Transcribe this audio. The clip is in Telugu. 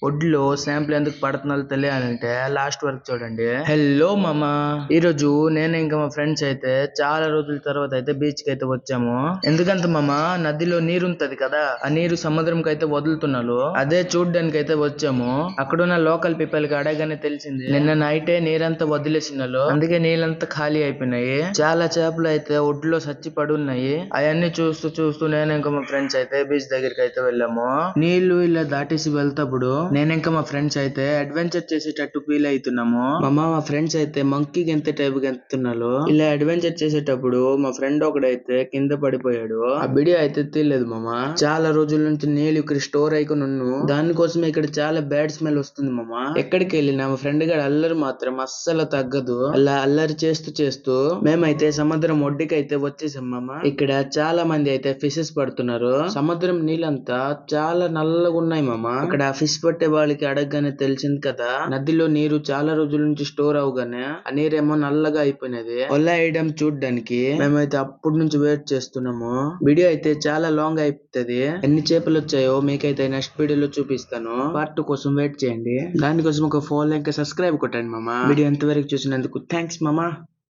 ఒడ్లో శాంపుల్ ఎందుకు పడుతున్నా తెలియాలంటే లాస్ట్ వరకు చూడండి. హలో మామా, ఈ రోజు నేను ఇంకా మా ఫ్రెండ్స్ అయితే చాలా రోజుల తర్వాత అయితే బీచ్ కి అయితే వచ్చాము. ఎందుకంటే మామా, నదిలో నీరు ఉంటది కదా, ఆ నీరు సముద్రం కి అయితే వదులుతున్నారు. అదే చూడ్డానికి అయితే వచ్చాము. అక్కడున్న లోకల్ పీపుల్ కి అడగగానే తెలిసింది, నిన్న నైటే నీరంతా వదిలేసినారు, అందుకే నీళ్ళంతా ఖాళీ అయిపోయినాయి. చాలా చేపలు అయితే ఒడ్లో సచ్చి పడున్నాయి. అవన్నీ చూస్తూ చూస్తూ నేను ఇంకా మా ఫ్రెండ్స్ అయితే బీచ్ దగ్గరికి అయితే వెళ్ళాము. నీళ్లు ఇలా దాటేసి వెళ్తప్పుడు నేను ఇంకా మా ఫ్రెండ్స్ అయితే అడ్వెంచర్ చేసేటట్టు ఫీల్ అవుతున్నాము. మా ఫ్రెండ్స్ అయితే మంకీ గెంతే టైప్ గెంతున్నారు. ఇలా అడ్వెంచర్ చేసేటప్పుడు మా ఫ్రెండ్ ఒకడైతే కింద పడిపోయాడు. ఆ వీడియో అయితే తెలియదు మామా. చాలా రోజుల నుంచి నీళ్ళు ఇక్కడ స్టోర్ అయికొని ఉన్నాను. దానికోసమే ఇక్కడ చాలా బ్యాడ్ స్మెల్ వస్తుంది మామా. ఎక్కడికి వెళ్ళినా మా ఫ్రెండ్ గారు అల్లరి మాత్రం అస్సలు తగ్గదు. అలా అల్లరి చేస్తూ చేస్తూ మేమైతే సముద్రం ఒడ్డుకి అయితే వచ్చేసాం మామా. ఇక్కడ చాలా మంది అయితే ఫిషెస్ పడుతున్నారు. సముద్రం నీళ్ళంతా చాలా నల్లగా ఉన్నాయి మామా. అక్కడ ఫిష్ పట్టే వాళ్ళకి అడగగానే తెలిసింది కదా, నదిలో నీరు చాలా రోజుల నుంచి స్టోర్ అవగానే ఆ నీరేమో నల్లగా అయిపోయినది. వల వేయడం చూడ్డానికి మేమైతే అప్పటి నుంచి వెయిట్ చేస్తున్నాము. వీడియో అయితే చాలా లాంగ్ అయిపోతుంది. ఎన్ని చేపలు వచ్చాయో మీకైతే నెక్స్ట్ వీడియోలో చూపిస్తాను. పార్ట్ 2 కోసం వెయిట్ చేయండి. దానికోసం ఒక ఫాలో ఇంకా సబ్స్క్రైబ్ కొట్టండి మామా. వీడియో ఎంతవరకు చూసినందుకు థ్యాంక్స్ మామా.